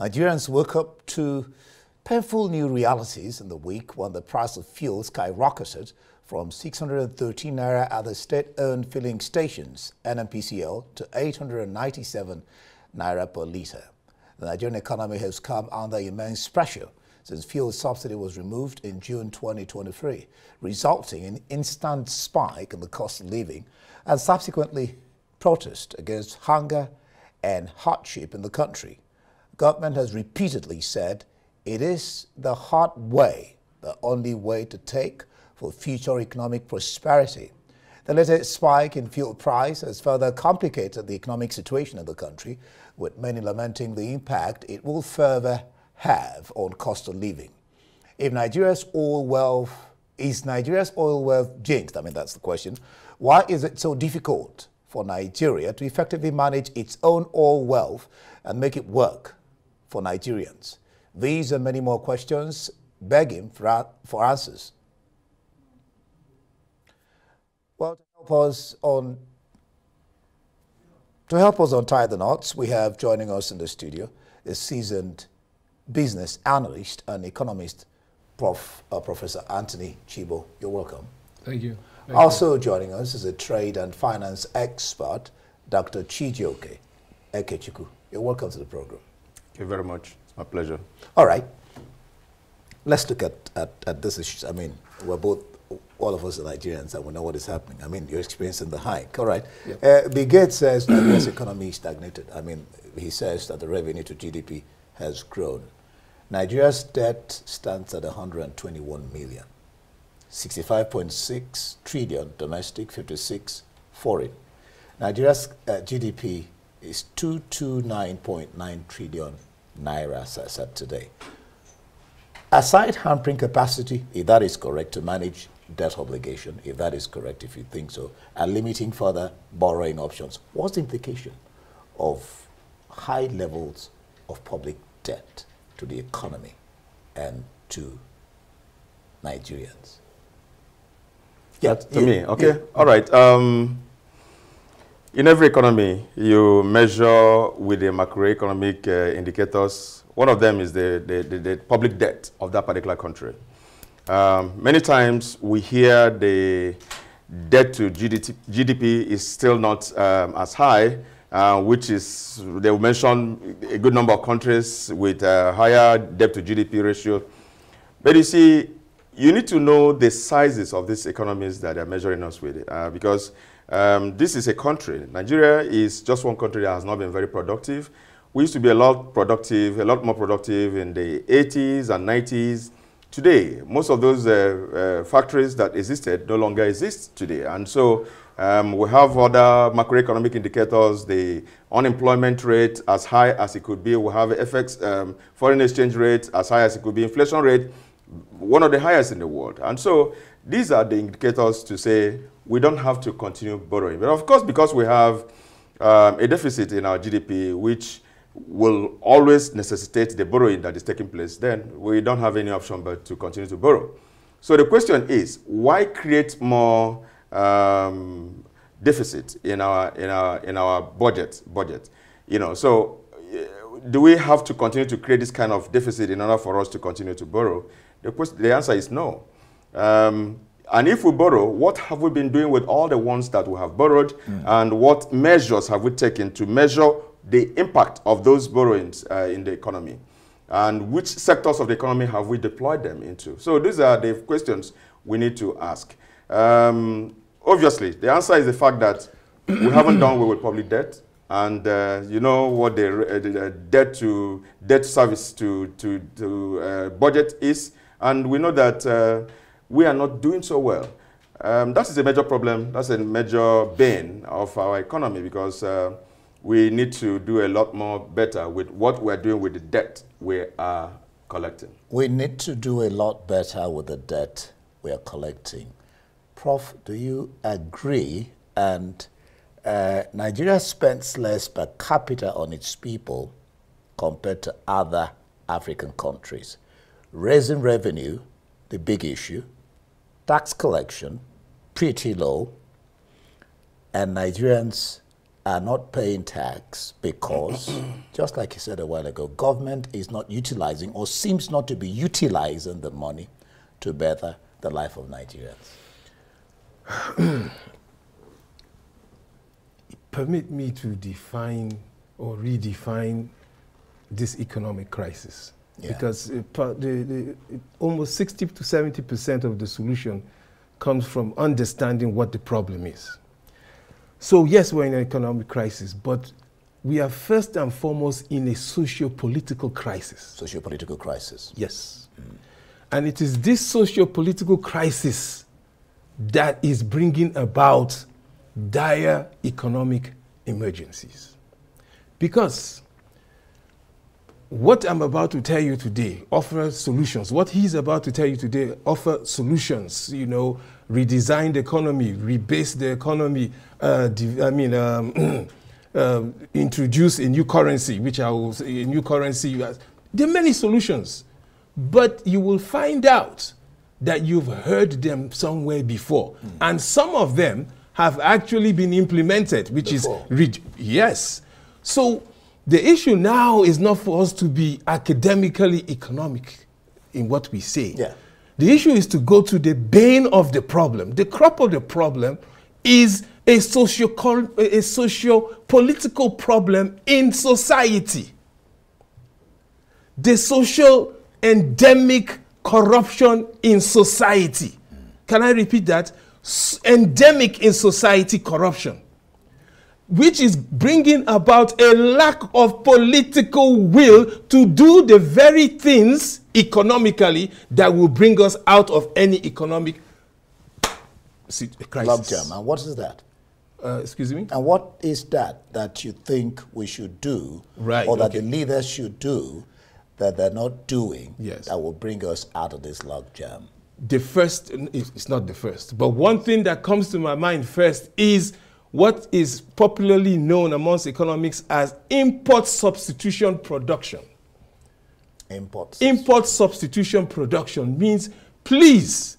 Nigerians woke up to painful new realities in the week when the price of fuel skyrocketed from 613 naira at the state-owned filling stations, NNPCL, to 897 naira per litre. The Nigerian economy has come under immense pressure since fuel subsidy was removed in June 2023, resulting in instant spike in the cost of living and subsequently protest against hunger and hardship in the country. Government has repeatedly said it is the hard way, the only way to take for future economic prosperity. The latest spike in fuel price has further complicated the economic situation in the country, with many lamenting the impact it will further have on cost of living. Is Nigeria's oil wealth jinxed? I mean, that's the question. Why is it so difficult for Nigeria to effectively manage its own oil wealth and make it work for Nigerians? These and many more questions begging for answers. Well, to help us untie the knots, we have joining us in the studio a seasoned business analyst and economist, Professor Anthony Chiko. You're welcome. Thank you. Also joining us is a trade and finance expert, Dr. Chiko Ekechukwu. You're welcome to the program. Thank you very much. It's my pleasure. All right. Let's look at this issue. I mean, all of us are Nigerians and we know what is happening. I mean, you're experiencing the hike. All right. Yep. Bill Gates says that Nigeria's economy is stagnated. I mean, he says that the revenue to GDP has grown. Nigeria's debt stands at 121 million. 65.6 trillion domestic, 56 foreign. Nigeria's GDP is 229.9 trillion naira as at today. Aside hampering capacity, if that is correct, to manage debt obligation, if that is correct, if you think so, and limiting further borrowing options, what's the implication of high levels of public debt to the economy and to Nigerians? Yeah, to me, okay. Yeah. All right. In every economy, you measure with the macroeconomic indicators. One of them is the public debt of that particular country. Many times we hear the debt to GDP is still not as high, which is, they will mention a good number of countries with a higher debt to GDP ratio. But you see, you need to know the sizes of these economies that they're measuring us with, because this is a country. Nigeria is just one country that has not been very productive. We used to be a lot more productive in the 80s and 90s. Today, most of those factories that existed no longer exist today. And so we have other macroeconomic indicators, the unemployment rate as high as it could be. We have FX, foreign exchange rate as high as it could be. Inflation rate, one of the highest in the world. And so these are the indicators to say we don't have to continue borrowing. But of course, because we have a deficit in our GDP, which will always necessitate the borrowing that is taking place, then we don't have any option but to continue to borrow. So the question is, why create more deficit in our budget? You know, so do we have to continue to create this kind of deficit in order for us to continue to borrow? The answer is no. And if we borrow, what have we been doing with all the ones that we have borrowed, and what measures have we taken to measure the impact of those borrowings in the economy? And which sectors of the economy have we deployed them into? So these are the questions we need to ask. Obviously, the answer is the fact that we haven't done well with public debt. And you know what the debt service to budget is. And we know that we are not doing so well. That is a major problem. That's a major bane of our economy, because we need to do a lot more better with what we're doing with the debt we are collecting. We need to do a lot better with the debt we are collecting. Prof, do you agree? And Nigeria spends less per capita on its people compared to other African countries. Raising revenue, the big issue. Tax collection, pretty low. And Nigerians are not paying tax because, just like you said a while ago, government is not utilizing or seems not to be utilizing the money to better the life of Nigerians? Permit me to define or redefine this economic crisis. Yeah. Because almost 60 to 70% of the solution comes from understanding what the problem is. So yes, we're in an economic crisis, but we are first and foremost in a socio-political crisis. Socio-political crisis. Yes. And it is this socio-political crisis that is bringing about dire economic emergencies. Because what I'm about to tell you today offers solutions. What he's about to tell you today offers solutions, you know, redesign the economy, rebase the economy, introduce a new currency, which I will say, a new currency. There are many solutions, but you will find out that you've heard them somewhere before. And some of them have actually been implemented, which before. Yes. So the issue now is not for us to be academically economic in what we say. Yeah. The issue is to go to the bane of the problem. The crop of the problem is a socio-political problem in society. The social endemic corruption in society. Can I repeat that? Endemic in society corruption, which is bringing about a lack of political will to do the very things economically that will bring us out of any economic crisis. Logjam. And what is that? Excuse me? And what is that you think we should do, right, or that the leaders should do that they're not doing, yes, that will bring us out of this logjam? The first, it's not the first, but one thing that comes to my mind first is what is popularly known amongst economics as import substitution production. Import substitution production means please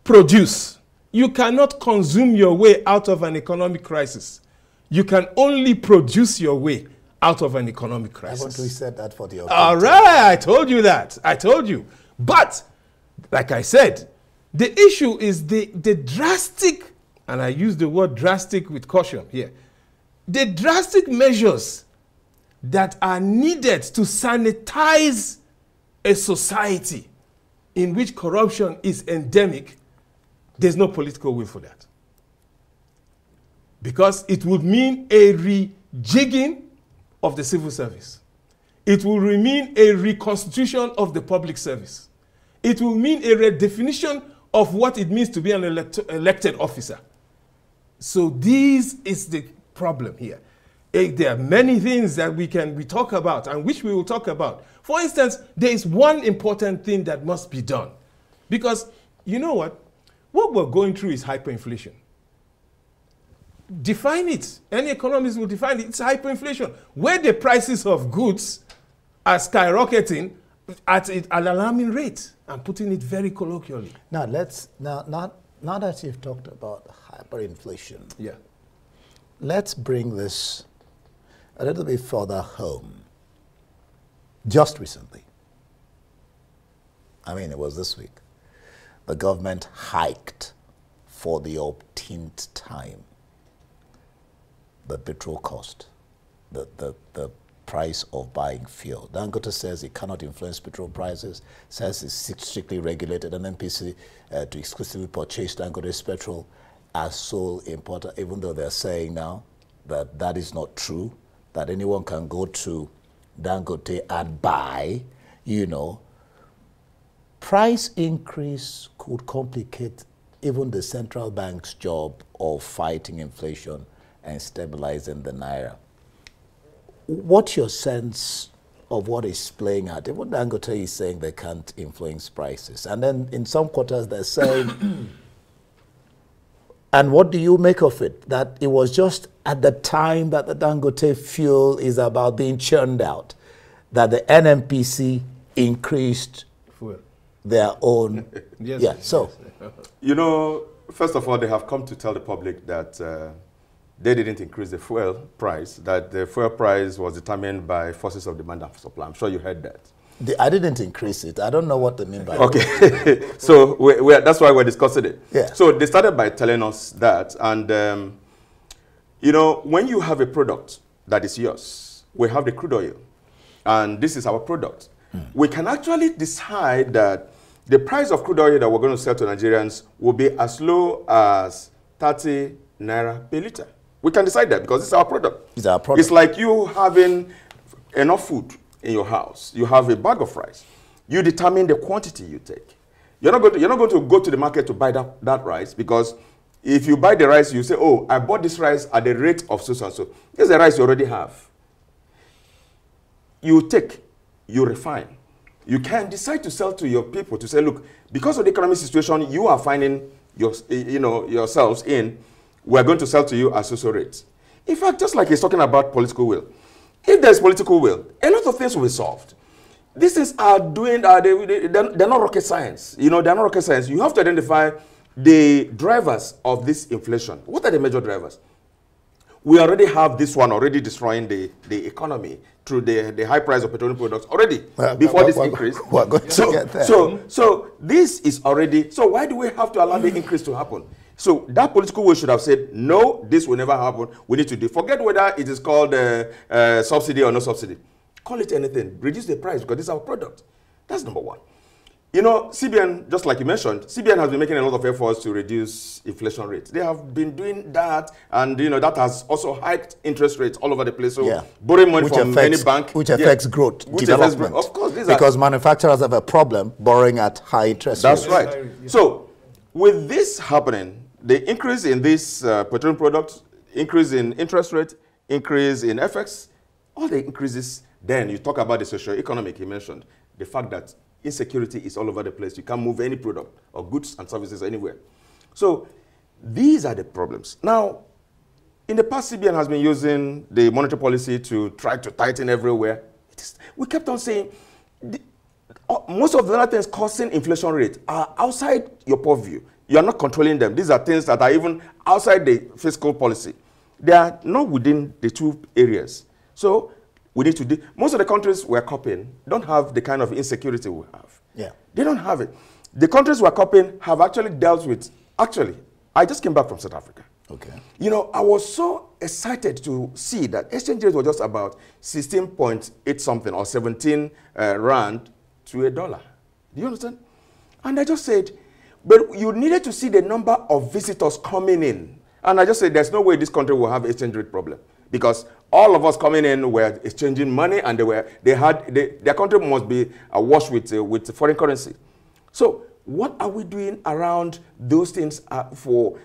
produce. You cannot consume your way out of an economic crisis. You can only produce your way out of an economic crisis. Haven't we said that for the objective? All right, I told you that. I told you. But, like I said, the issue is the drastic, and I use the word drastic with caution here, the drastic measures that are needed to sanitize a society in which corruption is endemic. There's no political will for that. Because it would mean a rejigging of the civil service. It will mean a reconstitution of the public service. It will mean a redefinition of what it means to be an elected officer. So this is the problem here. There are many things that we talk about and which we will talk about. For instance, there is one important thing that must be done. Because, you know what? What we're going through is hyperinflation. Define it. Any economist will define it. It's hyperinflation. Where the prices of goods are skyrocketing at an alarming rate. I'm putting it very colloquially. Now, now that you've talked about hyperinflation, yeah, let's bring this a little bit further home. Just recently, I mean, it was this week, the government hiked for the umpteenth time the petrol cost, the price of buying fuel. Dangote says it cannot influence petrol prices, says it's strictly regulated, and NPC to exclusively purchase Dangote's petrol as sole importer, even though they're saying now that that is not true, that anyone can go to Dangote and buy, you know. Price increase could complicate even the central bank's job of fighting inflation and stabilizing the naira. What's your sense of what is playing out? Even Dangote is saying they can't influence prices. And then in some quarters they're saying, and what do you make of it? That it was just at the time that the Dangote fuel is about being churned out, that the NMPC increased their own. Yes. You know, first of all, they have come to tell the public that they didn't increase the fuel price, that the fuel price was determined by forces of demand and supply. I'm sure you heard that. I didn't increase it. I don't know what they mean by okay. that. So that's why we're discussing it. Yeah. So they started by telling us that, and you know, when you have a product that is yours, we have the crude oil, and this is our product. We can actually decide that the price of crude oil that we're going to sell to Nigerians will be as low as 30 naira per liter. We can decide that because it's our product. It's our product. It's like you having enough food in your house. You have a bag of rice. You determine the quantity you take. You're not going to go to the market to buy that rice, because if you buy the rice, you say, oh, I bought this rice at the rate of so and so. This is the rice you already have. You take, you refine. You can decide to sell to your people to say, look, because of the economic situation you are finding yourselves in, we're going to sell to you at so rates. In fact, just like he's talking about political will, if there's political will, a lot of things will be solved. These things are doing, they're not rocket science. You know, they're not rocket science. You have to identify the drivers of this inflation. What are the major drivers? We already have this one already destroying the economy through the high price of petroleum products already before this increase. We're going to get there. So this is already, so why do we have to allow the increase to happen? So that political will should have said, no, this will never happen. We need to do, forget whether it is called subsidy or no subsidy. Call it anything. Reduce the price because this is our product. That's number one. You know, CBN, just like you mentioned, CBN has been making a lot of efforts to reduce inflation rates. They have been doing that, and you know that has also hiked interest rates all over the place. So borrowing money from any bank, which affects growth, development. Of course, because manufacturers have a problem borrowing at high interest rates. That's right. So with this happening, the increase in these petroleum products, increase in interest rate, increase in FX, all the increases. Then you talk about the socio-economic you mentioned, the fact that insecurity is all over the place. You can't move any product or goods and services anywhere. So these are the problems. Now, in the past, CBN has been using the monetary policy to try to tighten everywhere. We kept on saying, most of the other things causing inflation rate are outside your purview. You are not controlling them. These are things that are even outside the fiscal policy. They are not within the two areas. So we need to do, most of the countries we're copying don't have the kind of insecurity we have. Yeah. They don't have it. The countries we're copying have actually dealt with, I just came back from South Africa. Okay. You know, I was so excited to see that exchange rates were just about 16.8 something or 17 rand to $1. Do you understand? And I just said, but you needed to see the number of visitors coming in. And I just said, there's no way this country will have exchange rate problem, because all of us coming in were exchanging money, and their country must be awash with foreign currency. So what are we doing around those things for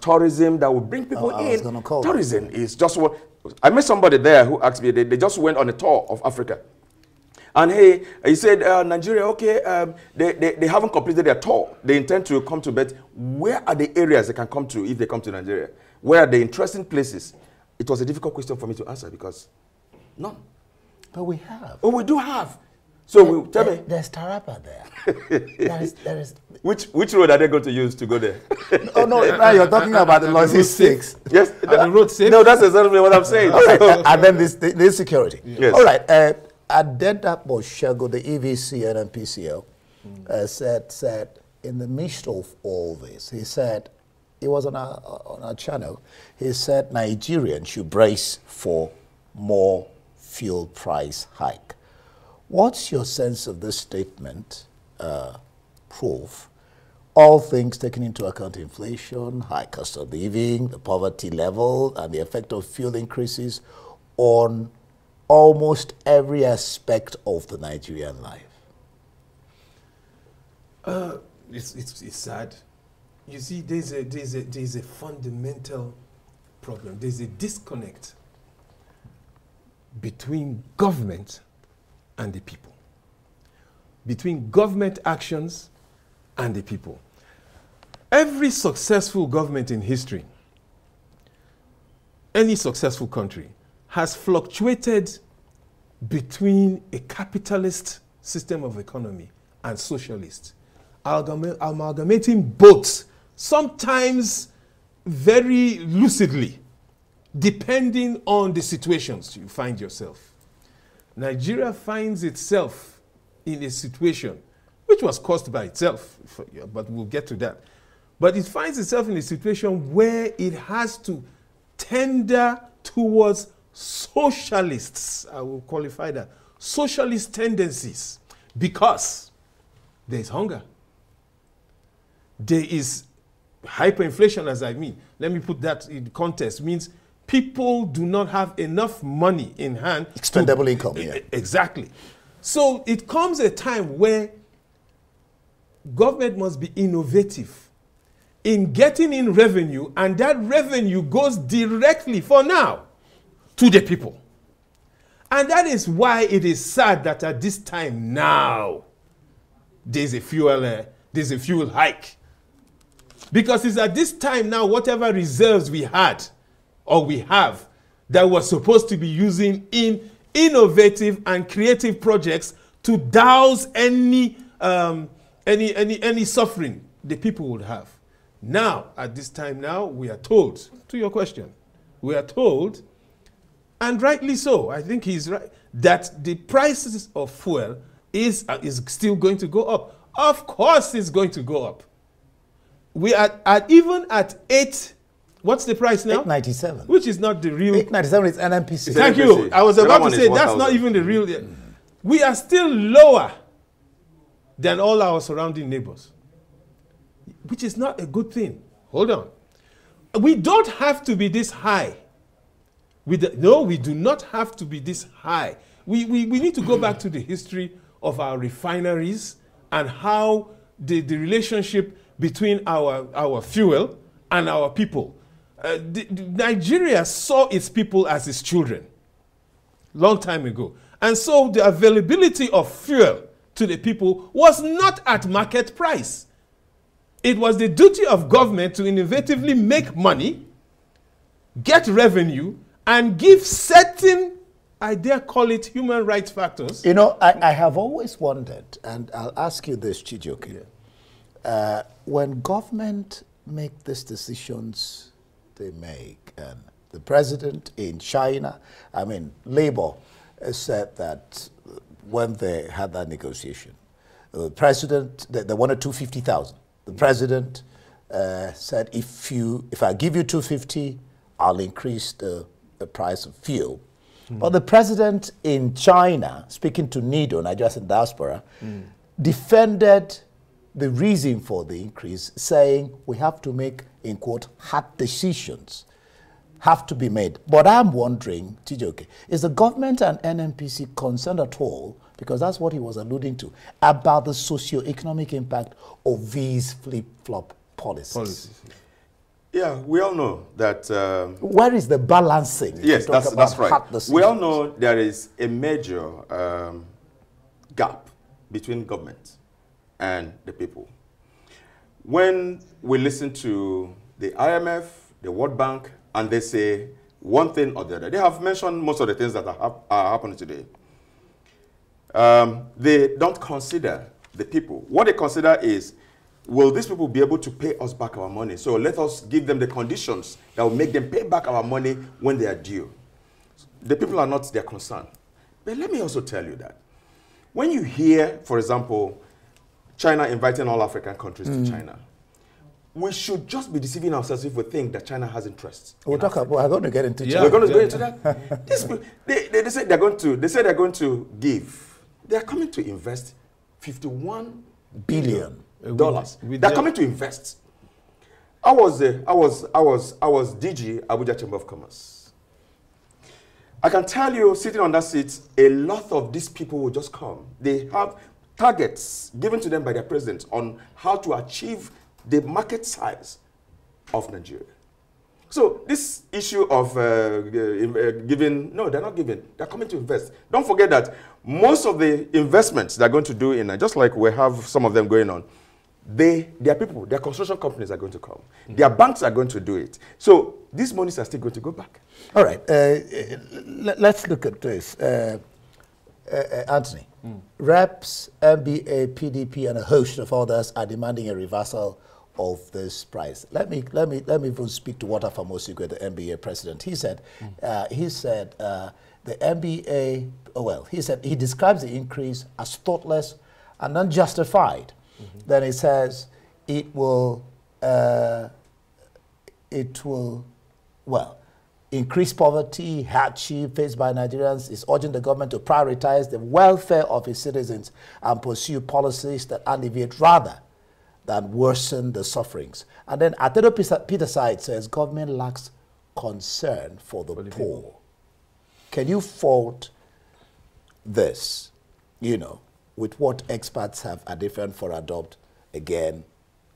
tourism that will bring people in? Tourism is just what, I met somebody there who asked me, they just went on a tour of Africa. And hey, he said, Nigeria, okay, they haven't completed their tour. They intend to come to bed. Where are the areas they can come to if they come to Nigeria? Where are the interesting places? It was a difficult question for me to answer because none. But we have. Oh, we do have. So tell me. There's Taraba there. there is. Which road are they going to use to go there? Oh, no, now you're talking about the logistics. Yes. The road safe? No, that's exactly what I'm saying. All right, and then this security. Yes. All right. Adeda Boshago, the EVC and NPCL, said in the midst of all this, he said, it was on our channel, he said Nigerians should brace for more fuel price hike. What's your sense of this statement, Prof? All things taken into account, inflation, high cost of living, the poverty level, and the effect of fuel increases on almost every aspect of the Nigerian life. It's sad. You see, there's a fundamental problem. There's a disconnect between government and the people, between government actions and the people. Every successful government in history, any successful country, has fluctuated between a capitalist system of economy and socialist, amalgamating both, sometimes very lucidly, depending on the situations you find yourself. Nigeria finds itself in a situation which was caused by itself, but we'll get to that. But it finds itself in a situation where it has to tender towards socialists, I will qualify that, socialist tendencies, because there is hunger. There is hyperinflation, as I mean. Let me put that in context. Means people do not have enough money in hand. Expendable income, yeah. Exactly. So it comes a time where government must be innovative in getting in revenue, and that revenue goes directly, for now, to the people. And that is why it is sad that at this time now, there's a fuel hike. Because it's at this time now, whatever reserves we had, or we have, that we're supposed to be using in innovative and creative projects to douse any suffering the people would have. Now, at this time now, we are told, to your question, we are told, and rightly so, I think he's right, that the prices of fuel is still going to go up. Of course it's going to go up. We are even at 8, what's the price now? 897. Which is not the real. 897 is NNPC. Thank you. I was about to say that's not even the real. We are still lower than all our surrounding neighbors, which is not a good thing. Hold on. We don't have to be this high. No, we do not have to be this high. We need to go back to the history of our refineries and how the relationship between our fuel and our people. Nigeria saw its people as its children long time ago. And so the availability of fuel to the people was not at market price. It was the duty of government to innovatively make money, get revenue, and give certain, I dare call it, human rights factors. You know, I have always wondered, and I'll ask you this, Chijioke. Yeah. When government make these decisions they make, and the president in China, I mean, Labour said that when they had that negotiation, the president, they wanted 250,000. The president said, if I give you 250, I'll increase the price of fuel. But the president in China, speaking to NIDO, Nigerian diaspora, defended the reason for the increase, saying we have to make, in quote, hard decisions have to be made. But I'm wondering, Chijioke, is the government and NNPC concerned at all, because that's what he was alluding to, about the socio-economic impact of these flip-flop policies? Yeah, we all know that... where is the balancing? Yes, that's right. We all know there is a major gap between government and the people. When we listen to the IMF, the World Bank, and they say one thing or the other, they have mentioned most of the things that are happening today. They don't consider the people. What they consider is, will these people be able to pay us back our money? So let us give them the conditions that will make them pay back our money when they are due. The people are not their concern. But let me also tell you that when you hear, for example, China inviting all African countries to China, we should just be deceiving ourselves if we think that China has interests. We're going to get into China. We're going to go into that. They say they're going to give. They are coming to invest $51 billion. They're coming to invest. I was DG Abuja Chamber of Commerce. I can tell you, sitting on that seat, a lot of these people will just come. They have targets given to them by their president on how to achieve the market size of Nigeria. So this issue of giving, no, they're not giving. They're coming to invest. Don't forget that most of the investments they're going to do in, just like we have some of them going on, their people, their construction companies are going to come. Their banks are going to do it. So these monies are still going to go back. All right. Let's look at this. Anthony, REPS, MBA, PDP, and a host of others are demanding a reversal of this price. Let me even speak to Walter Famosigwe, the NBA president. He said the NBA, he said he describes the increase as thoughtless and unjustified. Then he says it will increase poverty, hardship faced by Nigerians. Is urging the government to prioritize the welfare of its citizens and pursue policies that alleviate rather than worsen the sufferings. And then Atedo Peterside says government lacks concern for the poor. Can you fault this, with what experts have a different for adopt, again,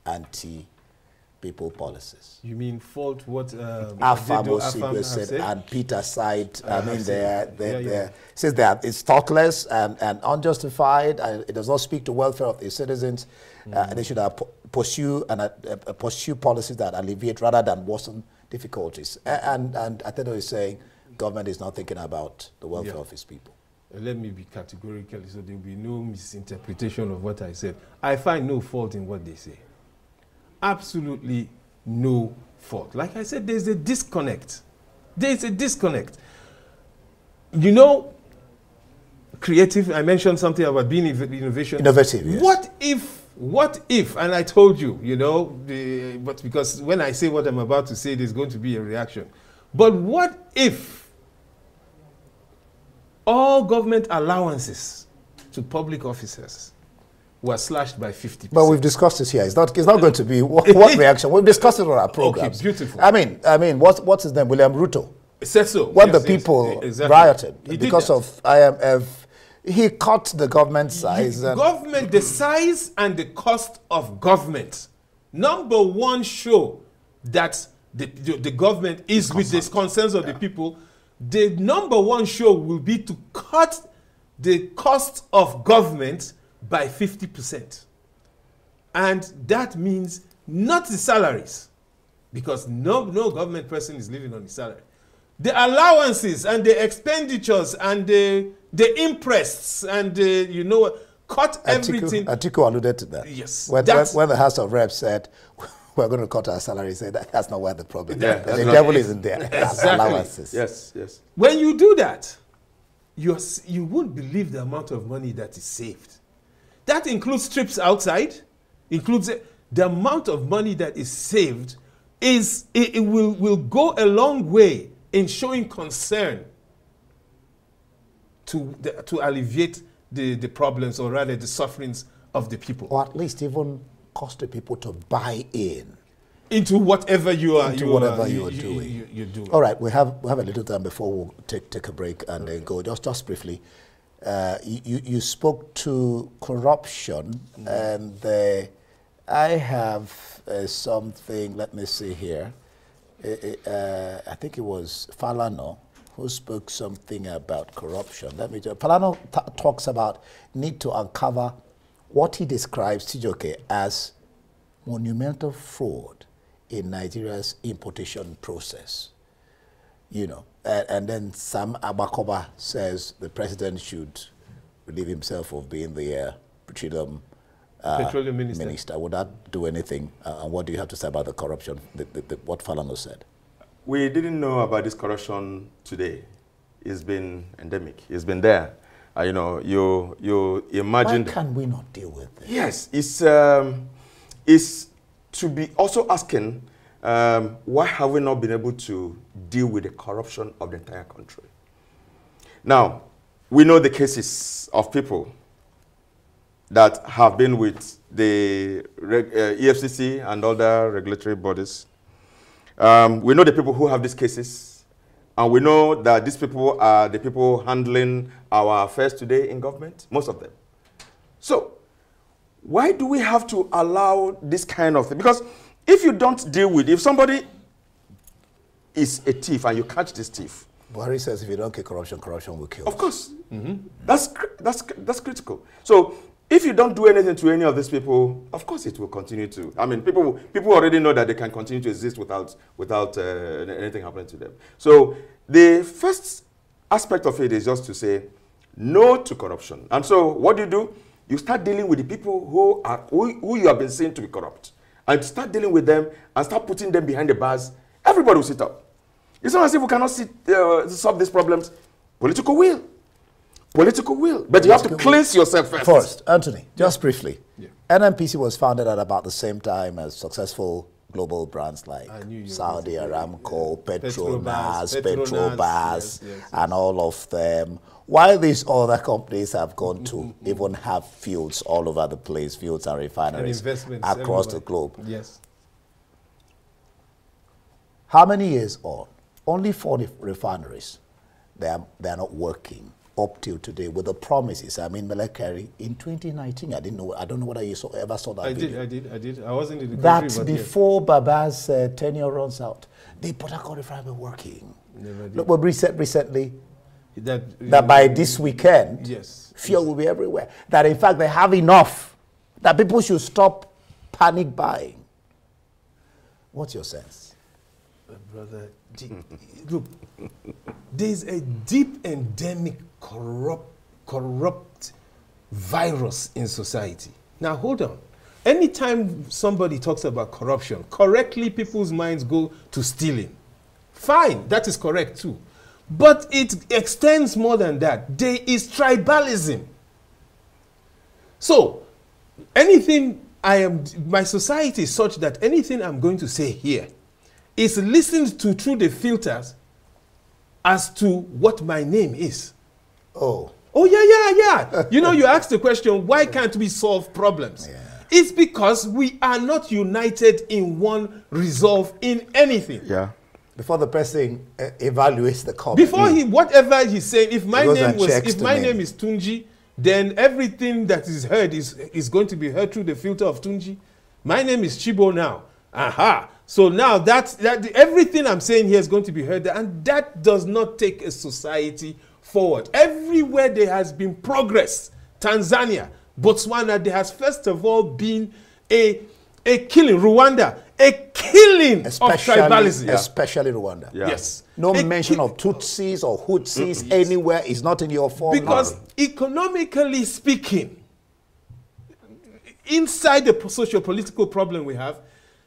anti-people policies? You mean fault what Afam said and Peter side. Says that it's thoughtless and unjustified. And it does not speak to welfare of the citizens. They should pursue policies that alleviate rather than worsen difficulties. And Atedo is saying government is not thinking about the welfare of its people. Let me be categorical so there will be no misinterpretation of what I said. I find no fault in what they say. Absolutely no fault. Like I said, there's a disconnect. There's a disconnect. Creative, I mentioned something about being innovative, yes. What if, and I told you, but because when I say what I'm about to say, there's going to be a reaction. But what if all government allowances to public officers were slashed by 50%? But we've discussed this here. It's not going to be what reaction. We've discussed it on our programs. Okay, beautiful. I mean, what's his name? William Ruto. It said so. When the people rioted because of IMF, he cut the government size. The size and the cost of government. Number one show that the government is with the concerns of the people. The number one show will be to cut the cost of government by 50%. And that means not the salaries, because no government person is living on the salary. The allowances and the expenditures and the interests and cut everything. Chiko alluded to that. Yes. When the House of Reps said, we're going to cut our salary, said that's not where the problem is. The devil isn't there. Exactly. Allowances. Yes. When you do that, you won't believe the amount of money that is saved. That includes trips outside, includes the amount of money that is saved. It will go a long way in showing concern to alleviate the problems, or rather the sufferings of the people. Or at least even cause the people to buy into whatever you are doing. You do. All right, we have a little time before we'll take a break and then go. Just briefly, you spoke to corruption, and I have something. Let me see here. I think it was Falano who spoke something about corruption. Falano talks about need to uncover what he describes, Tijoke, as monumental fraud in Nigeria's importation process. And then Sam Abakoba says the president should relieve himself of being the petroleum minister. Would that do anything? And what do you have to say about the corruption, what Falano said? We didn't know about this corruption today. It's been endemic. It's been there. You imagine. Why can we not deal with it? Yes, it's to be also asking why have we not been able to deal with the corruption of the entire country? Now, we know the cases of people that have been with the EFCC and other regulatory bodies. We know the people who have these cases, and we know that these people are the people handling our affairs today in government, most of them. So, why do we have to allow this kind of thing? Because if you don't deal with, if somebody is a thief and you catch this thief. Buhari says if you don't kill corruption, corruption will kill. Of course. That's critical. So, if you don't do anything to any of these people, of course it will continue to. I mean, people already know that they can continue to exist without anything happening to them. So the first aspect of it is just to say no to corruption. And so what do? You start dealing with the people who you have been seen to be corrupt. and start dealing with them and start putting them behind the bars, everybody will sit up. It's not as if we cannot solve these problems. Political will. Political will. But you have to cleanse yourself first. First, Anthony, just briefly. Yeah. NNPC was founded at about the same time as successful global brands like Saudi Aramco, Petronas, and all of them. While these other companies have gone to even have fields all over the place, fields and refineries across the globe. Yes. How many years on? Only 40 refineries. They're not working up till today with the promises. I mean, Melekeri in 2019, I don't know whether you ever saw that video. I did. I wasn't in the country. That's before Baba's tenure runs out. The Port Harcourt refinery working. Never did. Look what we said recently. That by this weekend, yes, fuel will be everywhere. That in fact they have enough. That people should stop panic buying. What's your sense? Brother, look, there's a deep endemic corrupt virus in society. Now hold on. Anytime somebody talks about corruption, correctly people's minds go to stealing. Fine, that is correct too. But it extends more than that. There is tribalism. So, my society is such that anything I'm going to say here is listened to through the filters as to what my name is. Oh, yeah. You know, you asked the question, why can't we solve problems? Yeah. It's because we are not united in one resolve in anything. Yeah. Before the person evaluates the comment. Before whatever he's saying, if my name is Tunji, then everything that is heard is going to be heard through the filter of Tunji. My name is Chibo now. Aha. So now that everything I'm saying here is going to be heard, and that does not take a society forward. Everywhere there has been progress, Tanzania, Botswana, there has first of all been a killing, Rwanda, a killing of tribalism. Especially Rwanda. Yeah. Yes. No mention of Tutsis or Hutsis anywhere is not in your form. Because economically speaking, inside the socio-political problem we have,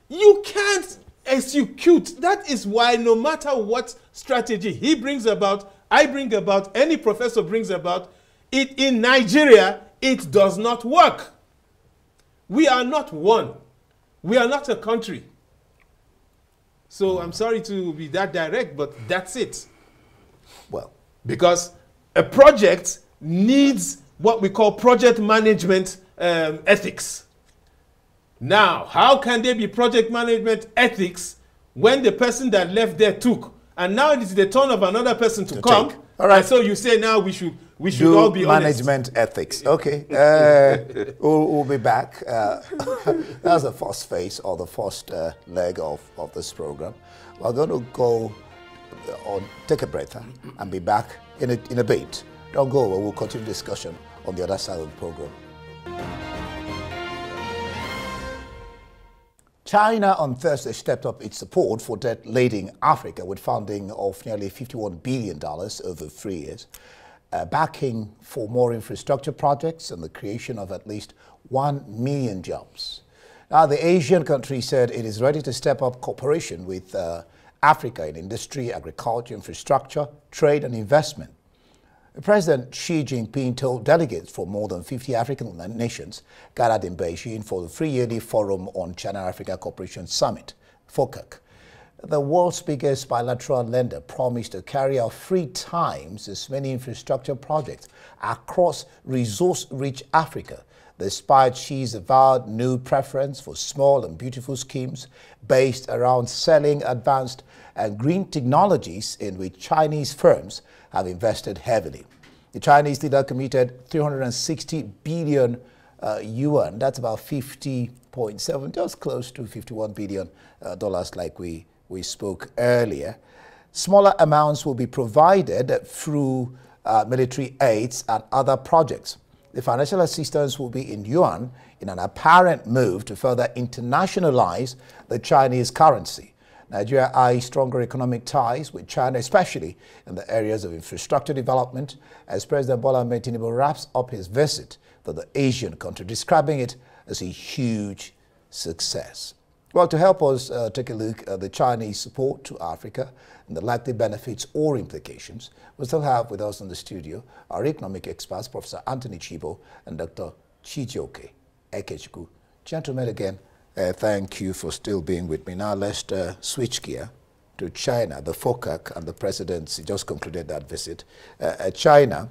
you can't execute. That is why no matter what strategy he brings about, I bring about, any professor brings about, it in Nigeria, it does not work. We are not one. We are not a country. So I'm sorry to be that direct, but that's it. Well, because a project needs what we call project management ethics. Now, how can there be project management ethics when the person that left there took, and now it is the turn of another person to come? Take. All right. And so you say now we should all be honest. Management ethics. Okay. We'll be back. That's the first phase or the first leg of this program. We're going to go on, take a breath and be back in a bit. Don't go. We'll continue discussion on the other side of the program. China on Thursday stepped up its support for debt-laden Africa with funding of nearly $51 billion over 3 years, backing for more infrastructure projects and the creation of at least 1 million jobs. Now, the Asian country said it is ready to step up cooperation with Africa in industry, agriculture, infrastructure, trade and investment. President Xi Jinping told delegates from more than 50 African nations gathered in Beijing for the three-yearly Forum on China-Africa Cooperation Summit, FOCAC. The world's biggest bilateral lender promised to carry out 3 times as many infrastructure projects across resource-rich Africa, despite Xi's avowed new preference for small and beautiful schemes based around selling advanced and green technologies in which Chinese firms have invested heavily. The Chinese leader committed 360 billion yuan, that's about 50.7, just close to $51 billion like we spoke earlier. Smaller amounts will be provided through military aids and other projects. The financial assistance will be in yuan in an apparent move to further internationalize the Chinese currency. Nigeria eyes stronger economic ties with China, especially in the areas of infrastructure development, as President Bola Ahmed Tinubu wraps up his visit to the Asian country, describing it as a huge success. Well, to help us take a look at the Chinese support to Africa and the likely benefits or implications, we still have with us in the studio our economic experts, Professor Anthony Chiko and Dr. Chiko Ekechukwu. Gentlemen, again, thank you for still being with me. Now let's switch gear to China. The FOCAC and the presidency just concluded that visit. China,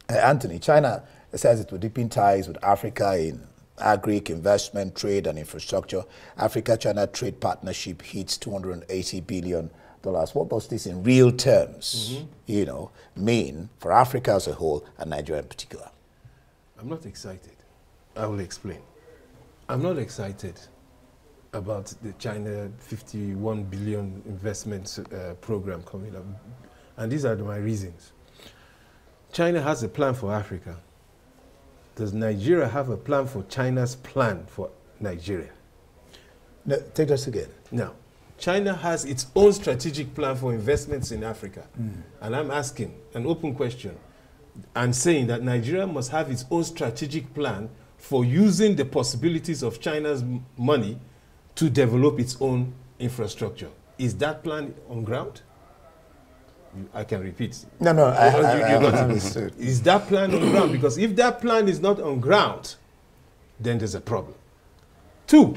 Anthony, China says it will deepen ties with Africa in agri, investment, trade, and infrastructure. Africa-China trade partnership hits $280 billion. What does this in real terms, you know, mean for Africa as a whole and Nigeria in particular? I'm not excited. I will explain. I'm not excited about the China 51 billion investment program coming up. And these are my reasons. China has a plan for Africa. Does Nigeria have a plan for China's plan for Nigeria? No, take us again. Now, China has its own strategic plan for investments in Africa. And I'm asking an open question and saying that Nigeria must have its own strategic plan for using the possibilities of China's money to develop its own infrastructure. Is that plan on ground? I can repeat. No, I understood. Is that plan on ground? Because if that plan is not on ground, then there's a problem. 2,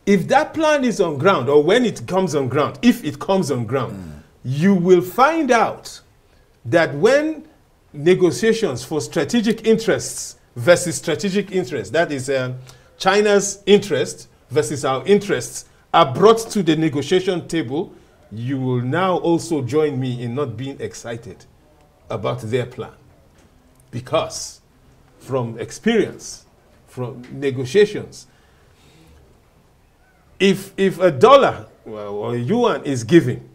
if that plan is on ground, or when it comes on ground, if it comes on ground, you will find out that when negotiations for strategic interests versus strategic interests, that is China's interest versus our interests, are brought to the negotiation table, you will now also join me in not being excited about their plan. Because from experience, from negotiations, if a dollar or a yuan is given,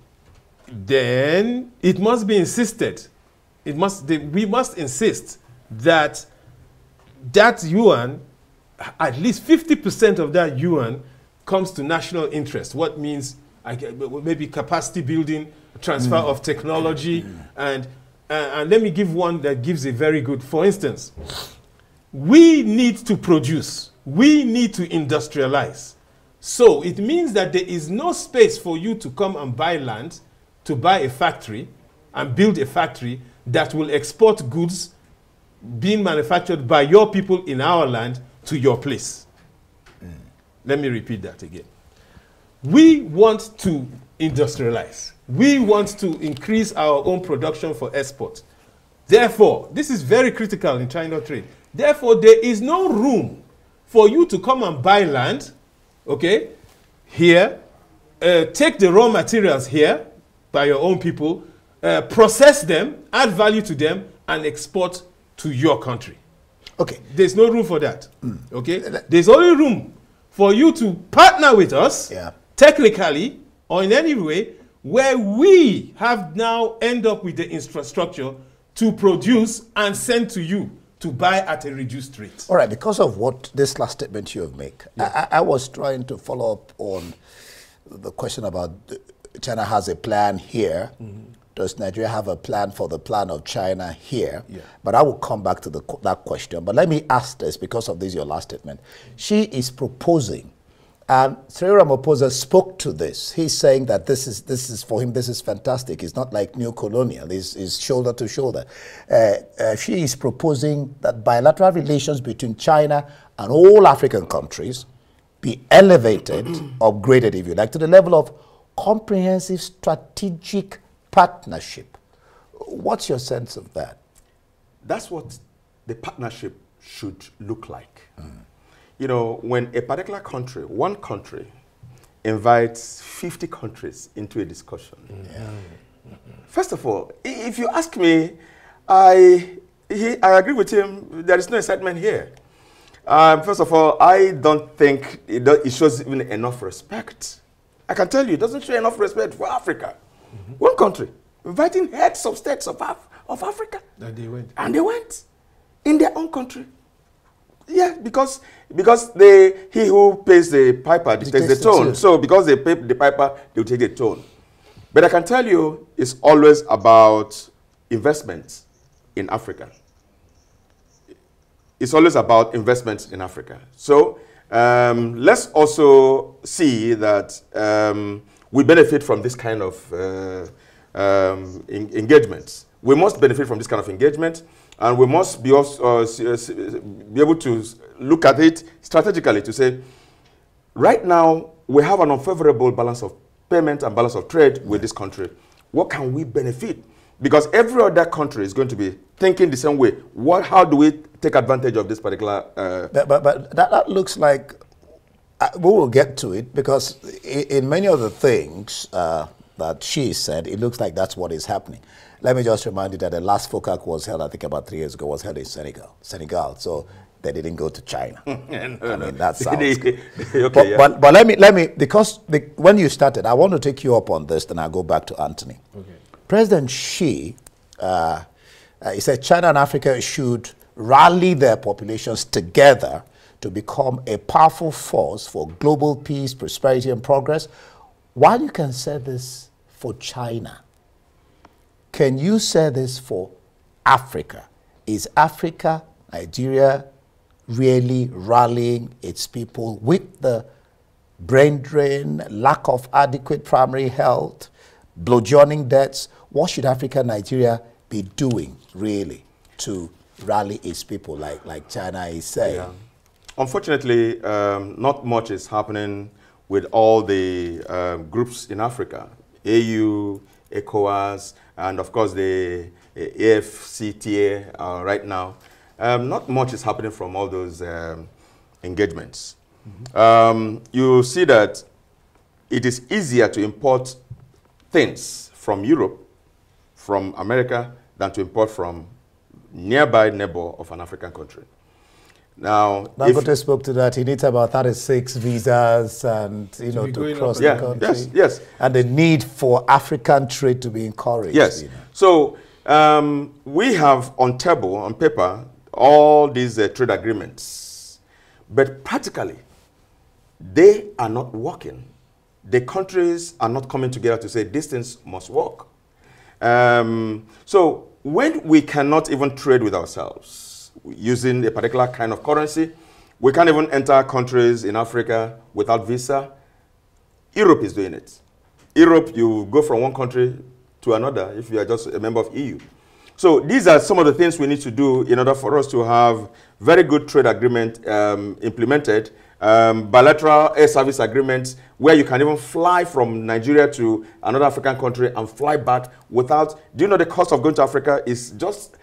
then it must be insisted. We must insist that that yuan, at least 50% of that yuan, comes to national interest. What means maybe capacity building, transfer of technology, and let me give one that gives a very good. For instance, we need to produce. We need to industrialize. So it means that there is no space for you to come and buy land, to buy a factory, and build a factory that will export goods being manufactured by your people in our land to your place. Let me repeat that again. We want to industrialize. We want to increase our own production for export. Therefore, this is very critical in China trade. Therefore, there is no room for you to come and buy land, okay, here, take the raw materials here by your own people, process them, add value to them, and export to your country. Okay. There's no room for that. Okay? There's only room for you to partner with us, technically, or in any way, where we have now end up with the infrastructure to produce and send to you to buy at a reduced rate. All right, because of what this last statement you have made, I was trying to follow up on the question about China has a plan here. Does Nigeria have a plan for the plan of China here? But I will come back to that question. But let me ask this because of this, your last statement. She is proposing, and Cyril Ramaphosa spoke to this. He's saying that this is for him, this is fantastic. It's not like new colonial, it's shoulder to shoulder. She is proposing that bilateral relations between China and all African countries be elevated, upgraded, if you like, to the level of comprehensive strategic partnership. What's your sense of that? That's what the partnership should look like. You know, when a particular country, one country, invites 50 countries into a discussion. First of all, if you ask me, I agree with him, there is no excitement here. First of all, I don't think it shows even enough respect. I can tell you, it doesn't show enough respect for Africa. One country, inviting heads of states of Africa. And they went. And they went in their own country. Yeah, because he who pays the piper takes the tone. So because they pay the piper, they will take the tone. But I can tell you, it's always about investments in Africa. It's always about investments in Africa. So let's also see that we benefit from this kind of engagement. We must benefit from this kind of engagement, and we must be also be able to look at it strategically to say, right now we have an unfavorable balance of payment and balance of trade with this country. What can we benefit? Because every other country is going to be thinking the same way. How do we take advantage of this particular? But that looks like we will get to it, because in many of the things that she said, it looks like that's what is happening. Let me just remind you that the last FOCAC was held, I think about 3 years ago, was held in Senegal. So they didn't go to China. I mean, that sounds good. Okay, but let me, because when you started, I want to take you up on this, then I'll go back to Anthony. Okay. President Xi, he said China and Africa should rally their populations together to become a powerful force for global peace, prosperity, and progress. While you can say this for China, can you say this for Africa? Is Africa, Nigeria, really rallying its people with the brain drain, lack of adequate primary health, burgeoning debts? What should Africa and Nigeria be doing, really, to rally its people, like China is saying? Yeah. Unfortunately, not much is happening with all the groups in Africa, AU, ECOWAS, and of course the AFCTA right now. Not much is happening from all those engagements. Mm-hmm. You see that it is easier to import things from Europe, from America, than to import from nearby neighbor of an African country. Now, Dangote spoke to that. He needs about 36 visas, and to cross the country. Yes, yes. And the need for African trade to be encouraged. Yes. So we have on table, on paper, all these trade agreements, but practically, they are not working. The countries are not coming together to say these things must work. So when we cannot even trade with ourselves using a particular kind of currency, we can't even enter countries in Africa without visa. Europe is doing it. Europe, you go from one country to another if you are just a member of EU. So these are some of the things we need to do in order for us to have very good trade agreement implemented, bilateral air service agreements where you can even fly from Nigeria to another African country and fly back without, do you know the cost of going to Africa is just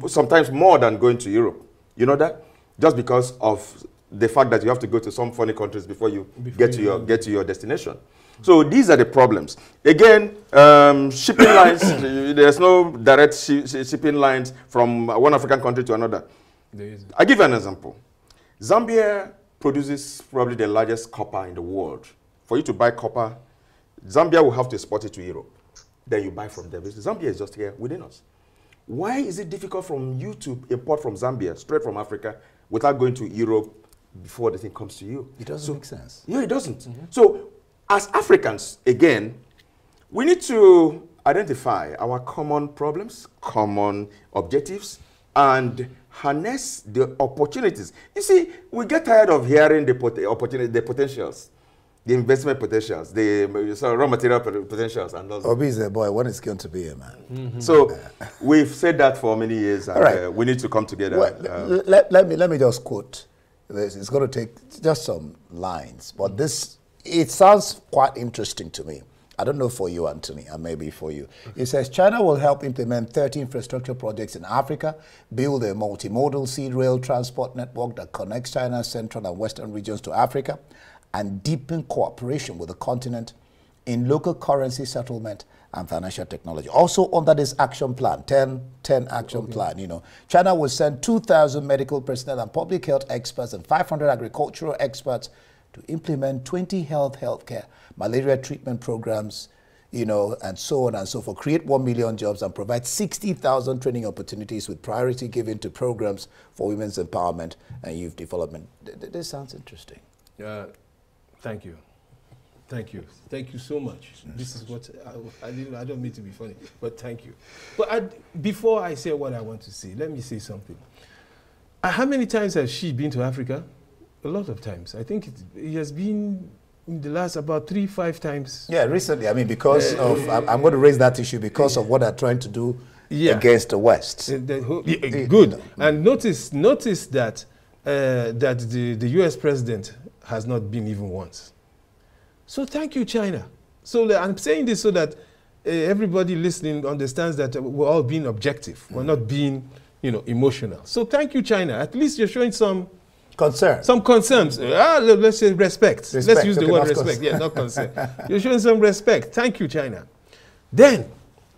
sometimes more than going to Europe? You know that? Just because of the fact that you have to go to some funny countries before you get to your destination. So these are the problems. Again, shipping lines, there's no direct shipping lines from one African country to another. I'll give you an example. Zambia produces probably the largest copper in the world. For you to buy copper, Zambia will have to export it to Europe. Then you buy from them. Zambia is just here within us. Why is it difficult for you to import from Zambia, straight from Africa, without going to Europe before the thing comes to you? It doesn't make sense. Yeah, it doesn't. Mm-hmm. So as Africans, again, we need to identify our common problems, common objectives, and harness the opportunities. You see, we get tired of hearing the potentials, the investment potentials, the raw material potentials, and those. Obi is a boy. When is going to be a man? Mm-hmm. So we've said that for many years, and right. We need to come together. Well, let me just quote this. It's going to take just some lines, but it sounds quite interesting to me. I don't know for you, Anthony, and maybe for you. It says, China will help implement 30 infrastructure projects in Africa, build a multimodal sea rail transport network that connects China's central and western regions to Africa, and deepen cooperation with the continent in local currency settlement and financial technology. Also under this action plan, 10 action plan, China will send 2,000 medical personnel and public health experts and 500 agricultural experts to implement 20 healthcare, malaria treatment programs, and so on and so forth, create 1 million jobs and provide 60,000 training opportunities with priority given to programs for women's empowerment and youth development. This sounds interesting. Thank you. Thank you. Thank you so much. This is what, I don't mean to be funny, but thank you. But before I say what I want to say, let me say something. How many times has she been to Africa? A lot of times. I think it has been in the last about 3-5 times. Yeah, recently. I mean, because of, I'm going to raise that issue because of what they're trying to do against the West. Good. And notice that the U.S. president has not been even once. So thank you, China. So I'm saying this so that everybody listening understands that we're all being objective. We're not being, emotional. So thank you, China. At least you're showing some concern. Some concerns. Let's say respect. Let's use the word respect. Yeah, not concern. You're showing some respect. Thank you, China. Then,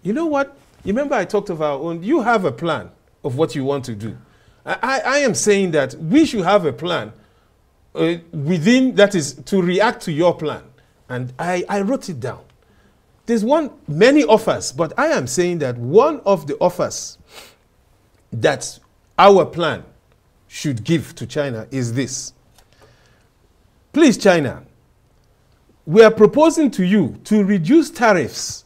you know what? You remember I talked of our own. You have a plan of what you want to do. I am saying that we should have a plan within, that is, to react to your plan. And I wrote it down. There's many offers, but I am saying that one of the offers that our plan should give to China is this. Please, China, we are proposing to you to reduce tariffs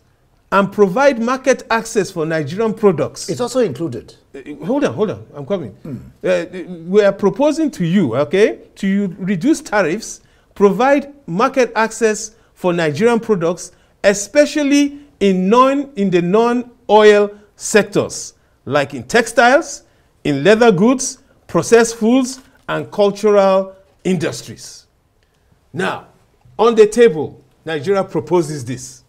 and provide market access for Nigerian products. It's also included. Hold on, I'm coming. We are proposing to you, to reduce tariffs, provide market access for Nigerian products, especially in the non-oil sectors, like in textiles, in leather goods, processed foods, and cultural industries. Now, on the table, Nigeria proposes this.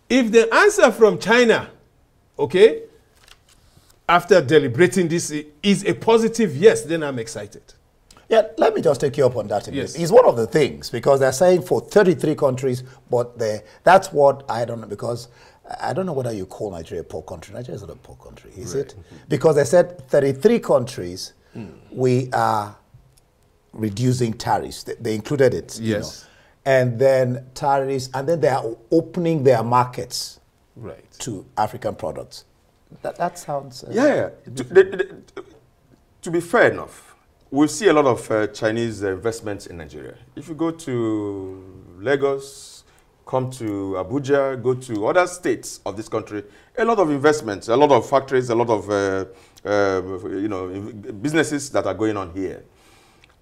If the answer from China, after deliberating this, is a positive yes, then I'm excited. Yeah, let me just take you up on that. Yes. It's one of the things, because they're saying for 33 countries, but that's what I don't know, because I don't know whether you call Nigeria a poor country. Nigeria is not a poor country, is it? Because they said 33 countries, we are reducing tariffs. They included it. Yes. And then tariffs, and then they are opening their markets to African products. That sounds... To be fair enough, we see a lot of Chinese investments in Nigeria. If you go to Lagos, come to Abuja, go to other states of this country, a lot of investments, a lot of factories, a lot of businesses that are going on here.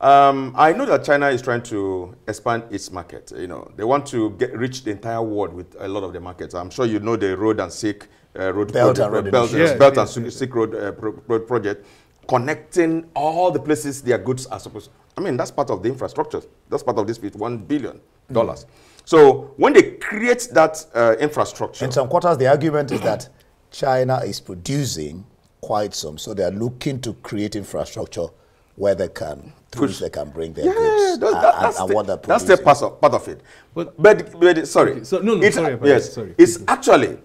I know that China is trying to expand its market. They want to reach the entire world with a lot of the markets. I'm sure you know the Road and Silk Belt and Silk Road project, connecting all the places their goods are supposed to. I mean, that's part of the infrastructure. That's part of this $1 billion. So when they create that infrastructure... In some quarters, the argument is that China is producing quite some, so they are looking to create infrastructure where they can, they can bring their goods. That's the part of it. But sorry. Okay, so, no, sorry. Sorry. It's actually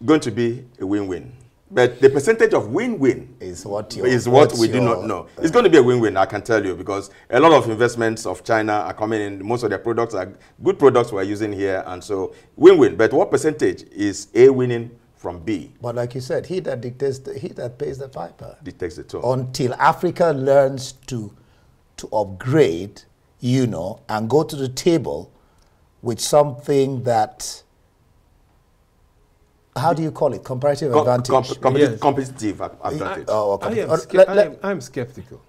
going to be a win-win. But the percentage of win-win is what we do not know. It's going to be a win-win, I can tell you, because a lot of investments of China are coming in. Most of their products are good products we're using here, and so win-win. But what percentage is A winning from B? But like you said, he that pays the piper dictates the tone. Until Africa learns to upgrade, and go to the table with something that, how do you call it? Comparative advantage? Competitive advantage. I'm skeptical.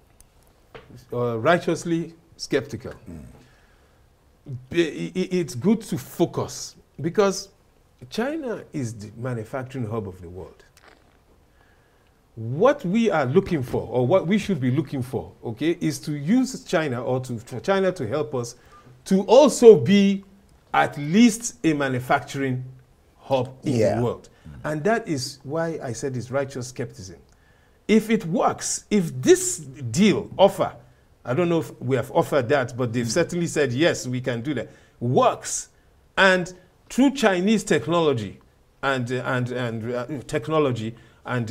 Righteously skeptical. It's good to focus, because China is the manufacturing hub of the world. What we are looking for, or what we should be looking for, is to use China, or for China to help us to also be at least a manufacturing hub in the world. And that is why I said it's righteous skepticism. If it works, if this deal offer, I don't know if we have offered that, but they've certainly said, yes, we can do that, works, and through Chinese technology and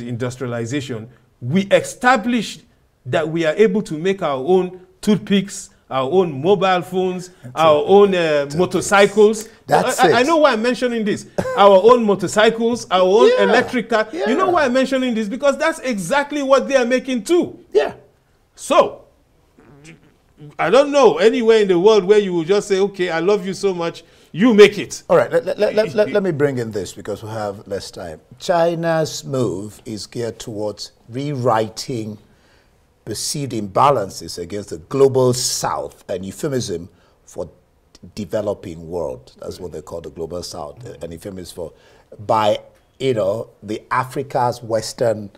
industrialization, we established that we are able to make our own toothpicks, our own mobile phones, our own motorcycles. I know why I'm mentioning this. Our own motorcycles, our own electric car. You know why I'm mentioning this? Because that's exactly what they are making too. Yeah. So, I don't know anywhere in the world where you will just say, okay, I love you so much, you make it. All right, let me bring in this, because we have less time. China's move is geared towards rewriting perceived imbalances against the global south, an euphemism for developing world. That's what they call the global south, an euphemism for, by, the Africa's Western,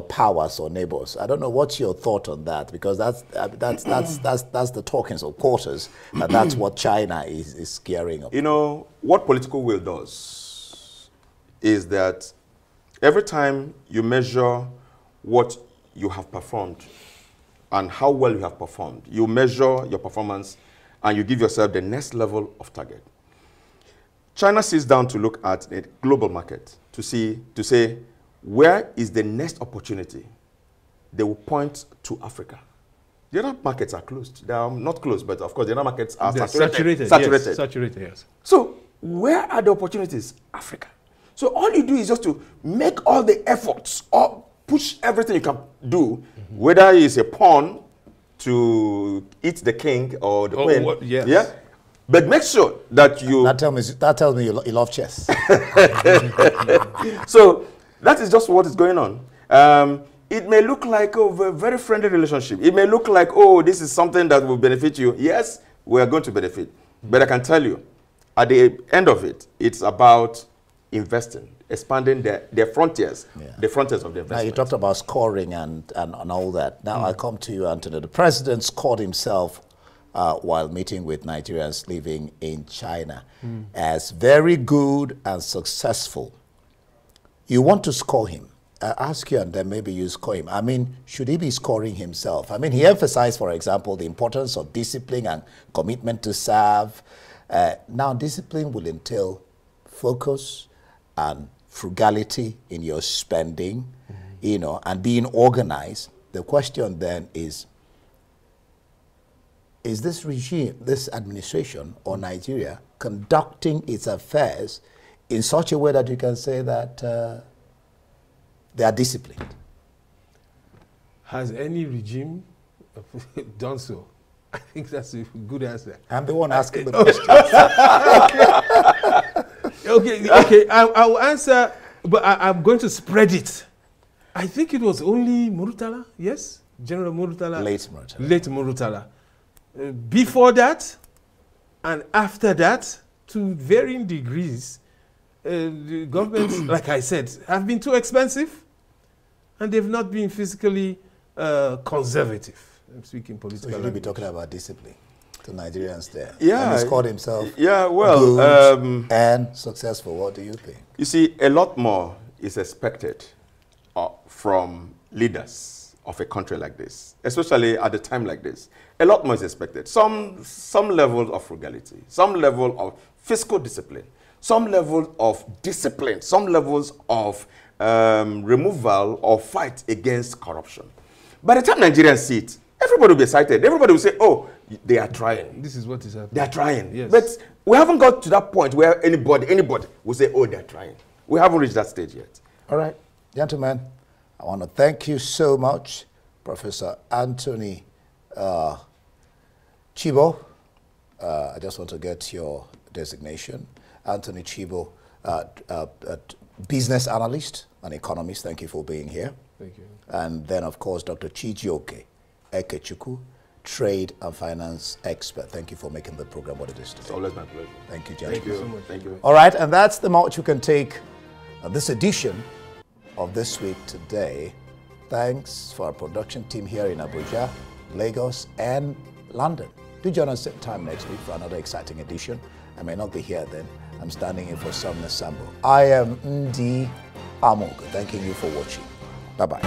powers or neighbors. I don't know, what's your thought on that? Because that's the talkings of quarters, and that's what China is gearing up. What political will does is that every time you measure what you have performed and how well you have performed, you measure your performance and you give yourself the next level of target. China sits down to look at the global market to say, where is the next opportunity? They will point to Africa. The other markets are closed. They are not closed, but of course the other markets are saturated. Yes, saturated, yes. So where are the opportunities? Africa. So all you do is just to make all the efforts or push everything you can do, whether it's a pawn to eat the king or the queen. Yes. Yeah. But make sure that you... That tells me you love chess. So that is just what is going on. It may look like a very friendly relationship. It may look like, this is something that will benefit you. Yes, we are going to benefit. But I can tell you, at the end of it, it's about investing, expanding their frontiers, the frontiers of the investment. Now, you talked about scoring and all that. Now, I come to you, Anthony. The president scored himself while meeting with Nigerians living in China as very good and successful. You want to score him. I ask you, and then maybe you score him. I mean, should he be scoring himself? I mean, he emphasized, for example, the importance of discipline and commitment to serve. Now, discipline will entail focus and frugality in your spending, and being organized. The question then is this regime, this administration or Nigeria conducting its affairs in such a way that you can say that they are disciplined? Has any regime done so? I think that's a good answer. I'm the one asking the question. Okay. I will answer, but I'm going to spread it. I think it was only Murtala, yes? General Murtala. Late Murtala. Before that and after that, to varying degrees, the governments, like I said, have been too expensive, and they've not been fiscally conservative. I'm speaking political. So should we be talking about discipline to Nigerians there? Yeah. And he's called himself good and successful. What do you think? You see, a lot more is expected from leaders of a country like this, especially at a time like this. A lot more is expected. Some level of frugality, some level of fiscal discipline, some level of discipline, some levels of removal or fight against corruption. By the time Nigerians see it, everybody will be excited. Everybody will say, oh, they are trying. This is what is happening. They are trying. Yes. But we haven't got to that point where anybody will say, oh, they're trying. We haven't reached that stage yet. All right. Gentlemen, I want to thank you so much, Professor Anthony Chibo. I just want to get your designation. Anthony Chibo, business analyst and economist. Thank you for being here. Thank you. And then, of course, Dr. Chiko Ekechukwu, trade and finance expert. Thank you for making the program what it is today. It's always my pleasure. Thank you, gentlemen. Thank you so much. Thank you. All right, and that's the much you can take this edition of This Week Today. Thanks for our production team here in Abuja, Lagos, and London. Do join us same time next week for another exciting edition. I may not be here then. I'm standing in for Sumner Sambo. I am Ndi Amogo, thanking you for watching. Bye-bye.